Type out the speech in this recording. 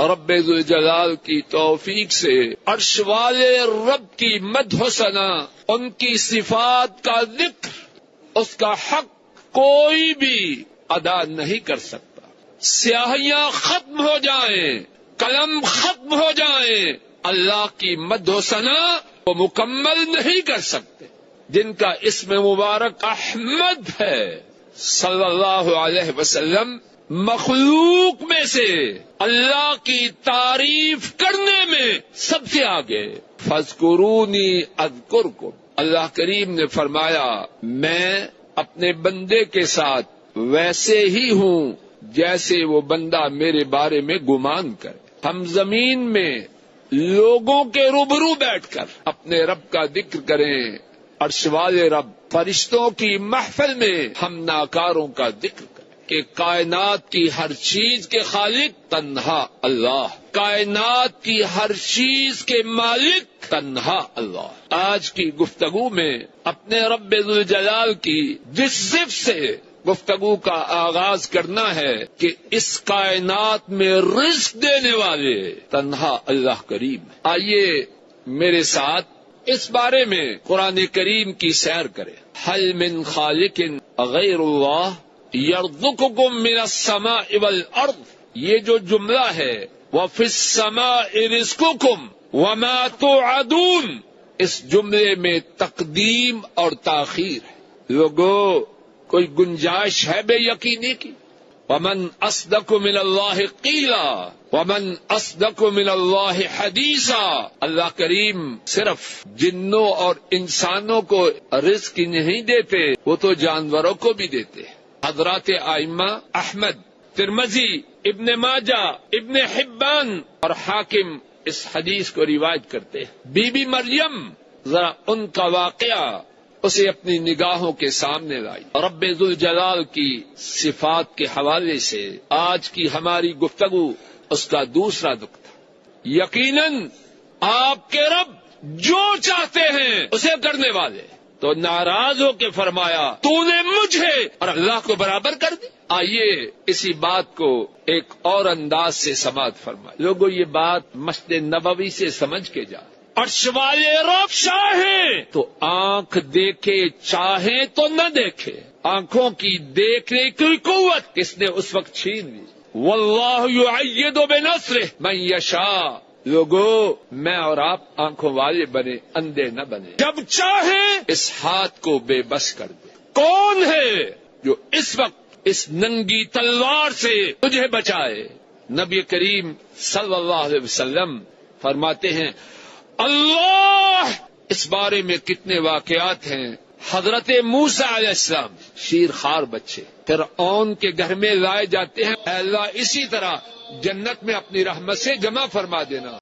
رب ذوالجلال کی توفیق سے عرش والے رب کی مدح و ثنا، ان کی صفات کا ذکر، اس کا حق کوئی بھی ادا نہیں کر سکتا۔ سیاہیاں ختم ہو جائیں، قلم ختم ہو جائیں، اللہ کی مدح و ثنا وہ مکمل نہیں کر سکتے۔ جن کا اسم مبارک احمد ہے، صلی اللہ علیہ وسلم مخلوق میں سے اللہ کی تعریف کرنے میں سب سے آگے۔ فاذکرونی اذکرکم، اللہ کریم نے فرمایا میں اپنے بندے کے ساتھ ویسے ہی ہوں جیسے وہ بندہ میرے بارے میں گمان کرے۔ ہم زمین میں لوگوں کے روبرو بیٹھ کر اپنے رب کا ذکر کریں، عرش والے رب فرشتوں کی محفل میں ہم ناکاروں کا ذکر کریں کہ کائنات کی ہر چیز کے خالق تنہا اللہ، کائنات کی ہر چیز کے مالک تنہا اللہ۔ آج کی گفتگو میں اپنے رب ذوالجلال کی جس صفت سے گفتگو کا آغاز کرنا ہے کہ اس کائنات میں رزق دینے والے تنہا اللہ کریم ہے۔ آئیے میرے ساتھ اس بارے میں قرآن کریم کی سیر کریں۔ حل من خالق غیر اللہ یرزقکم من السماء والارض، یہ جو جملہ ہے وفی السماء رزقکم وما توعدون، اس جملے میں تقدیم اور تاخیر ہے۔ لوگوں کوئی گنجائش ہے بے یقینی کی؟ ومن اصدق من اللہ قیلا ومن اصدق من اللہ حدیثا، اللہ کریم صرف جنوں اور انسانوں کو رزق نہیں دیتے، وہ تو جانوروں کو بھی دیتے ہیں۔ حضرات ائمہ احمد، ترمذی، ابن ماجہ، ابن حبان اور حاکم اس حدیث کو روایت کرتے ہیں۔ بی بی مریم ذرا ان کا واقعہ اسے اپنی نگاہوں کے سامنے لائی۔ رب ذوالجلال کی صفات کے حوالے سے آج کی ہماری گفتگو اس کا دوسرا نقطہ۔ یقیناً آپ کے رب جو چاہتے ہیں اسے کرنے والے، تو ناراض ہو کے فرمایا تو نے مجھے اور اللہ کو برابر کر دی۔ آئیے اسی بات کو ایک اور انداز سے سماعت فرمائے۔ لوگوں یہ بات مسجد نبوی سے سمجھ کے جائے۔ عرش والے رب چاہیں تو آنکھ دیکھے، چاہیں تو نہ دیکھے، آنکھوں کی دیکھنے کی قوت کس نے اس وقت چھین لی۔ واللہ یعید بنصرہ من یشاء، لوگوں میں اور آپ آنکھوں والے بنے، اندھے نہ بنے، جب چاہیں اس ہاتھ کو بے بس کر دے۔ کون ہے جو اس وقت اس ننگی تلوار سے تجھے بچائے؟ نبی کریم صلی اللہ علیہ وسلم فرماتے ہیں اللہ۔ اس بارے میں کتنے واقعات ہیں۔ حضرت موسیٰ علیہ السلام شیر خوار بچے فرعون کے گھر میں لائے جاتے ہیں، اے اللہ اسی طرح جنت میں اپنی رحمت سے جمع فرما دینا۔